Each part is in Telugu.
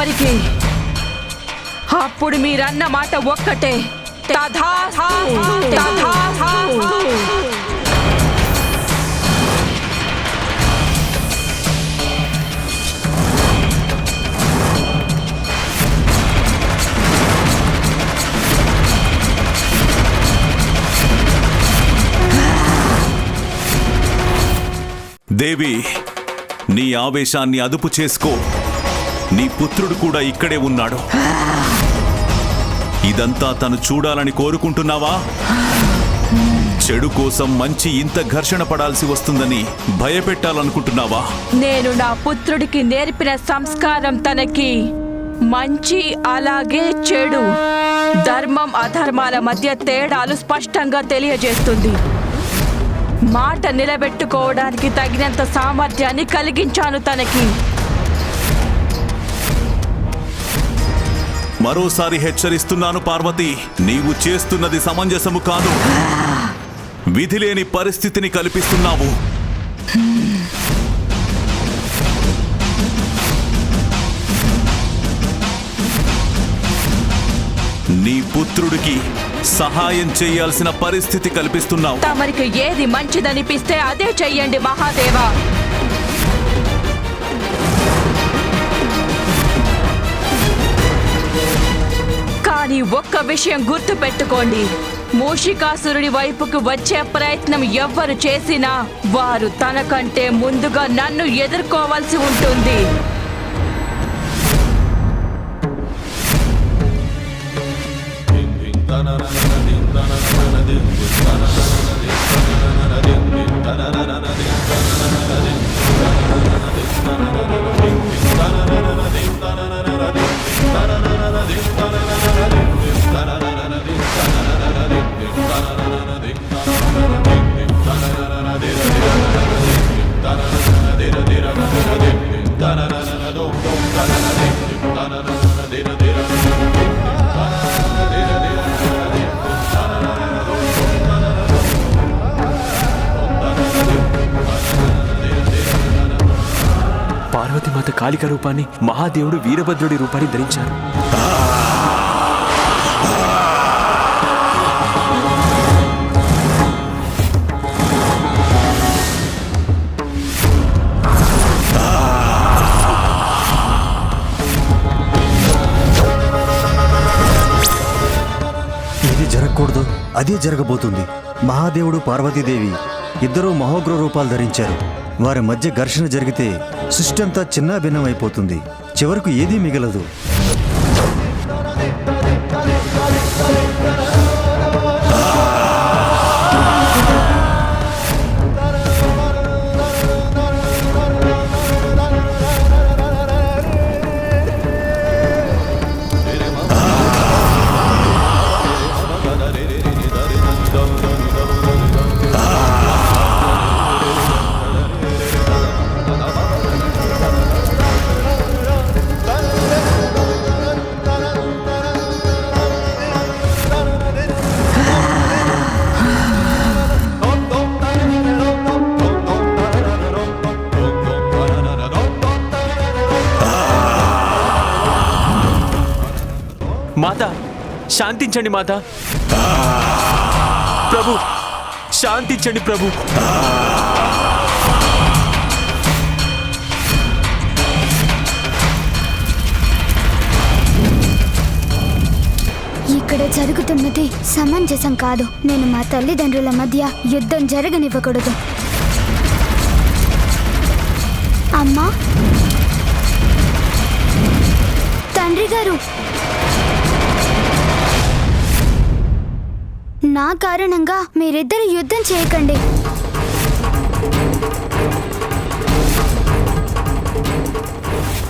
తమరికి. అప్పుడు మీరన్న మాట ఒక్కటే, తథాస్తు, తథాస్తు. దేవి, నీ ఆవేశాన్ని అదుపు చేసుకో. నీ పుత్రుడు కూడా ఇక్కడే ఉన్నాడు. ఇదంతా తను చూడాలని కోరుకుంటున్నావా? చెడు కోసం మంచి ఇంత ఘర్షణ పడాల్సి వస్తుందని భయపెట్టాలనుకుంటున్నావా? నేను నా పుత్రుడికి నేర్పిన సంస్కారం తనకి మంచి అలాగే చెడు, ధర్మం అధర్మాల మధ్య తేడాలు స్పష్టంగా తెలియజేస్తుంది. మాట నిలబెట్టుకోవడానికి తగినంత సామర్థ్యాన్ని కలిగించాను తనకి. మరోసారి హెచ్చరిస్తున్నాను పార్వతి, నీవు చేస్తున్నది సమంజసము కాదు. విధిలేని పరిస్థితిని కల్పిస్తున్నావు. నీ పుత్రుడికి సహాయం చేయాల్సిన పరిస్థితి కల్పిస్తున్నావు. తమరికి ఏది మంచిదనిపిస్తే అదే చెయ్యండి మహాదేవా. కానీ ఒక్క విషయం గుర్తు పెట్టుకోండి, మూషికాసురుడి వైపుకు వచ్చే ప్రయత్నం ఎవ్వరు చేసినా వారు తనకంటే ముందుగా నన్ను ఎదుర్కోవాల్సి ఉంటుంది. పార్వతీమాత కాళిక రూపాన్ని, మహాదేవుడు వీరభద్రుడి రూపాన్ని ధరించారు. ఏది జరగకూడదు అదే జరగబోతుంది. మహాదేవుడు పార్వతీదేవి ఇద్దరూ మహోగ్ర రూపాలు ధరించారు. వారి మధ్య ఘర్షణ జరిగితే సృష్టి అంతా చిన్నాభిన్నం అయిపోతుంది. చివరకు ఏదీ మిగలదు. మాత, శాంతించండి మాత. ప్రభు, శాంతించండి ప్రభు. ఇక్కడ జరుగుతున్నది సమంజసం కాదు. నేను మా తల్లిదండ్రుల మధ్య యుద్ధం జరగనివ్వకూడదు. అమ్మా, తండ్రి గారు, నా కారణంగా మీరిద్దరు యుద్ధం చేయకండి.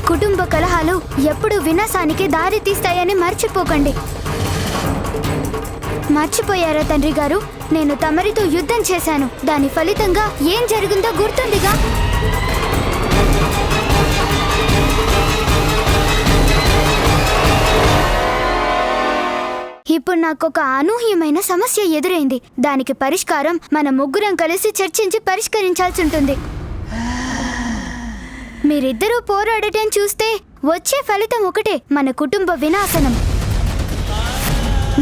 కుటుంబ కలహాలు ఎప్పుడు వినాశానికి దారి తీస్తాయని మర్చిపోకండి. మర్చిపోయారా తండ్రి గారు? నేను తమరితో యుద్ధం చేశాను. దాని ఫలితంగా ఏం జరిగిందో గుర్తుందిగా. ఇప్పుడు నాకొక అనూహ్యమైన సమస్య ఎదురైంది. దానికి పరిష్కారం మన ముగ్గురం కలిసి చర్చించి పరిష్కరించాల్సి ఉంటుంది. మీరిద్దరూ పోరాడటం చూస్తే వచ్చే ఫలితం ఒకటే, మన కుటుంబ వినాశనం.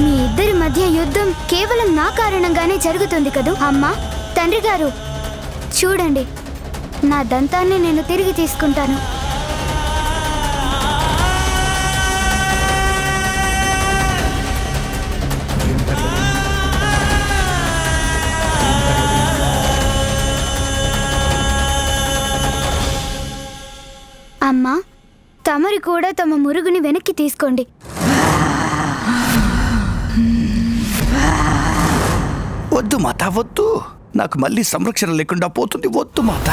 మీ ఇద్దరి మధ్య యుద్ధం కేవలం నా కారణంగానే జరుగుతుంది కదూ అమ్మా. తండ్రి గారు చూడండి, నా దంతాన్ని నేను తిరిగి తీసుకుంటాను. అమ్మా, తమరి కూడా తమ మురుగుని వెనక్కి తీసుకోండి. వద్దు మాత, వద్దు. నాకు మళ్ళీ సంరక్షణ లేకుండా పోతుంది. వద్దు మాత.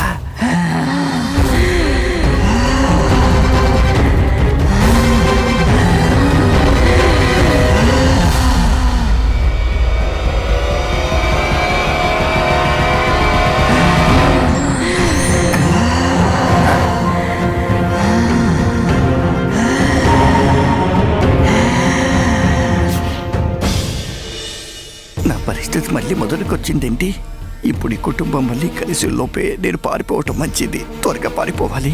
నా పరిస్థితి మళ్ళీ మొదలుకొచ్చిందేంటి? ఇప్పుడు ఈ కుటుంబం మళ్ళీ కలిసి లోపే నేను పారిపోవటం మంచిది. త్వరగా పారిపోవాలి.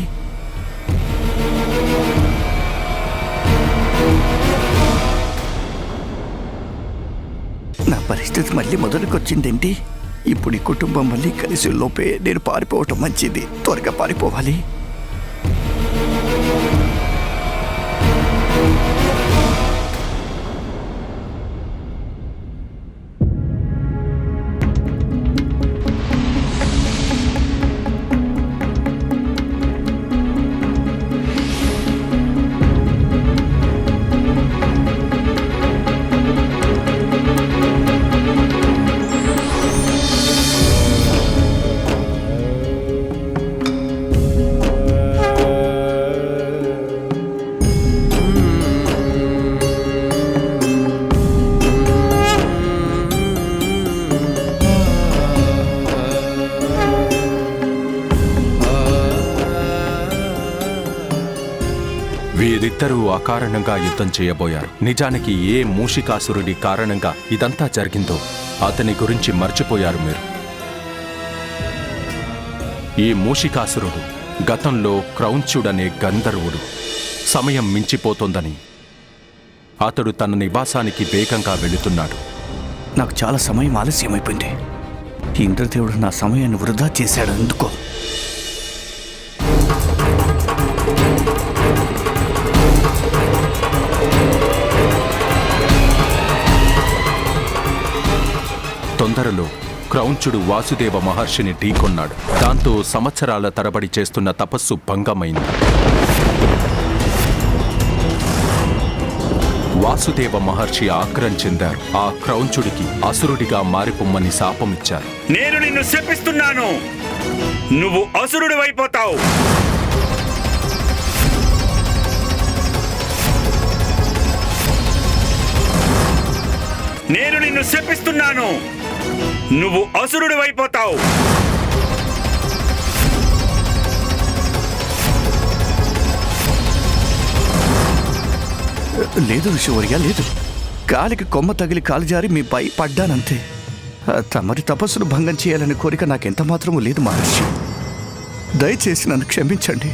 నా పరిస్థితి మళ్ళీ మొదలుకొచ్చిందేంటి? ఇప్పుడు ఈ కుటుంబం మళ్ళీ కలిసి లోపే నేను పారిపోవటం మంచిది. త్వరగా పారిపోవాలి. వీరిద్దరూ అకారణంగా యుద్ధం చేయబోయారు. నిజానికి ఏ మూషికాసురుడి కారణంగా ఇదంతా జరిగిందో అతని గురించి మర్చిపోయారు మీరు. ఈ మూషికాసురుడు గతంలో క్రౌంచుడనే గంధర్వుడు. సమయం మించిపోతోందని అతడు తన నివాసానికి వేగంగా వెళుతున్నాడు. నాకు చాలా సమయం ఆలస్యమైపోయింది. ఇంద్రదేవుడు నా సమయాన్ని వృధా చేశాడు. ఎందుకో తొందరలో క్రౌంచుడు వాసుదేవ మహర్షిని ఢీకొన్నాడు. దాంతో సంవత్సరాల తరబడి చేస్తున్న తపస్సు భంగమైంది. వాసుదేవ మహర్షి ఆగ్రహం చెందారు. ఆ క్రౌంచుడికి అసురుడిగా మారిపోమ్మని శాపమిచ్చారు. నేను నిన్ను శపిస్తున్నాను. నువ్వు అసురుడివైపోతావు. నేను నిన్ను శపిస్తున్నాను. నువ్వు అసురుడివైపోతావు. లేదు ఋషివర్య, లేదు. కాలికి కొమ్మ తగిలి కాలు జారి మీ పై పడ్డానంతే. తమరి తపస్సును భంగం చేయాలనే కోరిక నాకెంత మాత్రమూ లేదు మహర్షి. దయచేసి నన్ను క్షమించండి.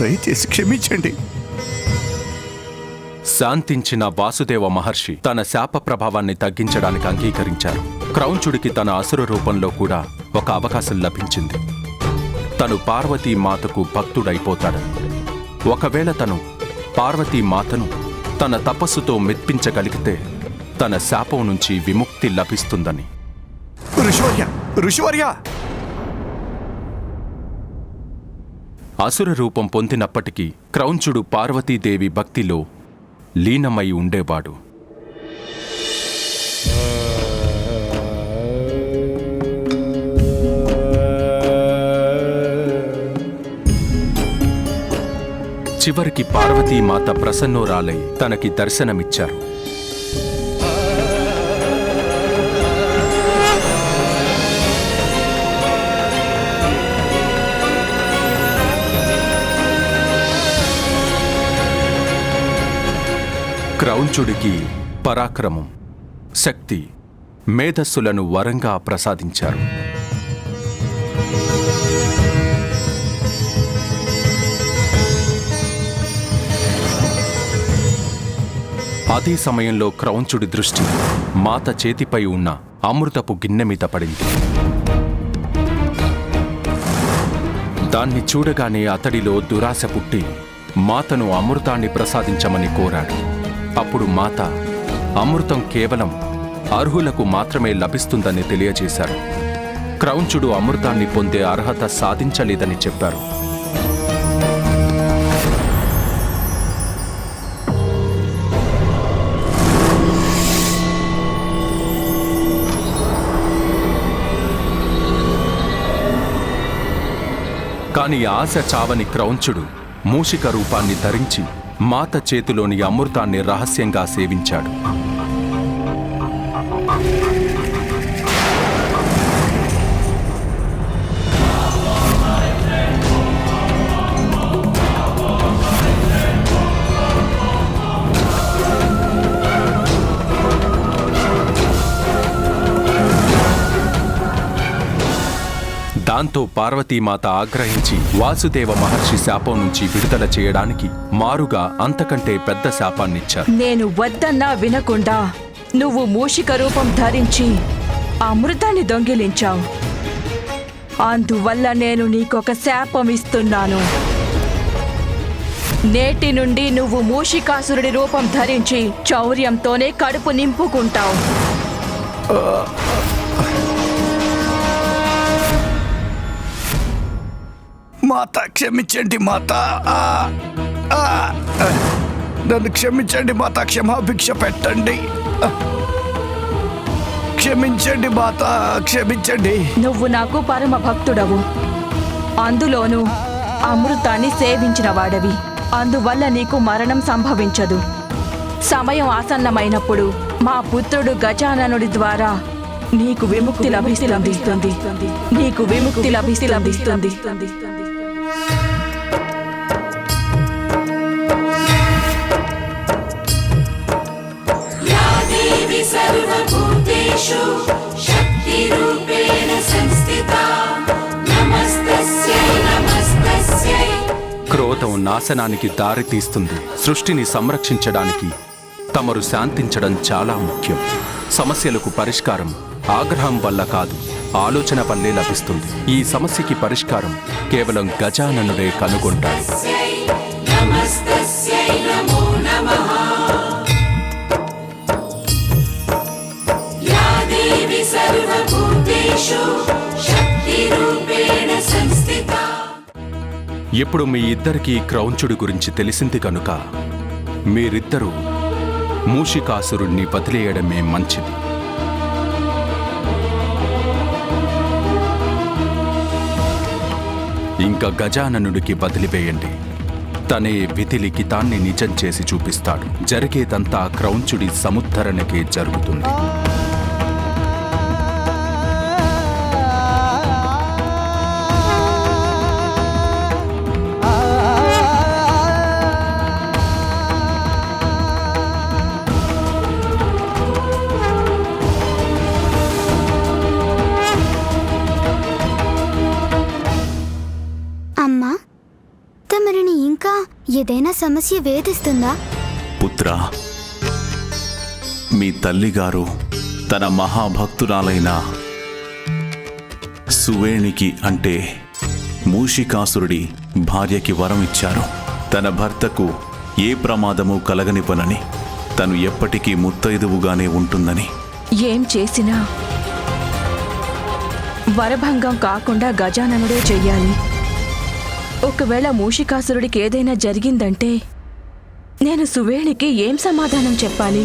దయచేసి క్షమించండి. శాంతించిన వాసుదేవ మహర్షి తన శాప ప్రభావాన్ని తగ్గించడానికి అంగీకరించారు. క్రౌంచుడికి తన అసుర రూపంలో కూడా ఒక అవకాశం లభించింది. తను పార్వతీమాతకు భక్తుడైపోతాడు. ఒకవేళ తను పార్వతీమాతను తన తపస్సుతో మెప్పించగలిగితే తన శాపం నుంచి విముక్తి లభిస్తుందని. ఋషివర్య, ఋషివర్య! అసుర రూపం పొందినప్పటికీ క్రౌంచుడు పార్వతీదేవి భక్తిలో లీనమై ఉండేవాడు. చివరికి పార్వతీమాత ప్రసన్నోరాలై తనకి దర్శనమిచ్చారు. క్రౌంచుడికి పరాక్రమం, శక్తి, మేధస్సులను వరంగా ప్రసాదించారు. అదే సమయంలో క్రౌంచుడి దృష్టి మాత చేతిపై ఉన్న అమృతపు గిన్నె మీద పడింది. దాన్ని చూడగానే అతడిలో దురాశ పుట్టి మాతను అమృతాన్ని ప్రసాదించమని కోరాడు. అప్పుడు మాత అమృతం కేవలం అర్హులకు మాత్రమే లభిస్తుందని తెలియజేశారు. క్రౌంచుడు అమృతాన్ని పొందే అర్హత సాధించలేదని చెప్పారు. కాని ఆశ చావని క్రౌంచుడు మూషిక రూపాన్ని ధరించి మాత చేతిలోని అమృతాన్ని రహస్యంగా సేవించాడు. దాంతో పార్వతీమాత ఆగ్రహించి వాసుదేవ మహర్షి శాపం నుంచి విడుదల చేయడానికి మారుగా అంతకంటే పెద్ద శాపాన్నిచ్చారు. నేను వద్దన్నా వినకుండా నువ్వు మూషిక రూపం ధరించి అమృతాన్ని దొంగిలించావు. అందువల్ల నేను నీకొక శాపం ఇస్తున్నాను. నేటి నుండి నువ్వు మూషికాసురుడి రూపం ధరించి చౌర్యంతోనే కడుపు నింపుకుంటావు. మాత క్షమించండి మాత. నన్ను క్షమించండి మాత, క్షమాభిక్ష పెట్టండి. క్షమించండి మాత, క్షమించండి. నువ్వు నాకు పరమ భక్తుడవు, అందులోనూ అమృతాన్ని సేవించిన వాడవి. అందువల్ల నీకు మరణం సంభవించదు. సమయం ఆసన్నమైనప్పుడు మా పుత్రుడు గజాననుడి ద్వారా నీకు విముక్తి లభిస్తుంది. నీకు విముక్తి లభిస్తుంది. క్రోధం నాశనానికి దారితీస్తుంది. సృష్టిని సంరక్షించడానికి తమరు శాంతించడం చాలా ముఖ్యం. సమస్యలకు పరిష్కారం ఆగ్రహం వల్ల కాదు, ఆలోచన వల్లే లభిస్తుంది. ఈ సమస్యకి పరిష్కారం కేవలం గజాననుడే కనుగొంటాడు. ఇప్పుడు మీ ఇద్దరికీ క్రౌంచుడి గురించి తెలిసింది కనుక మీరిద్దరూ మూషికాసురుణ్ణి వదిలేయడమే మంచిది. ఇంకా గజాననుడికి వదిలివేయండి. తనే విధి లిఖితాన్ని నిజం చేసి చూపిస్తాడు. జరిగేదంతా క్రౌంచుడి సముద్ధరణకే జరుగుతుంది. అమ్మా, తమరిని ఇంకా ఏదైనా సమస్య వేధిస్తుందా? పుత్రా, మీ తల్లిగారు తన మహాభక్తురాలైన సువేణికి అంటే మూషికాసురుడి భార్యకి వరం ఇచ్చారు. తన భర్తకు ఏ ప్రమాదము కలగనివ్వనని, తను ఎప్పటికీ ముత్తైదువుగానే ఉంటుందని. ఏం చేసినా వరభంగం కాకుండా గజాననుడే చెయ్యాలి. ఒకవేళ మూషికాసురుడికి ఏదైనా జరిగిందంటే నేను సువేణికి ఏం సమాధానం చెప్పాలి?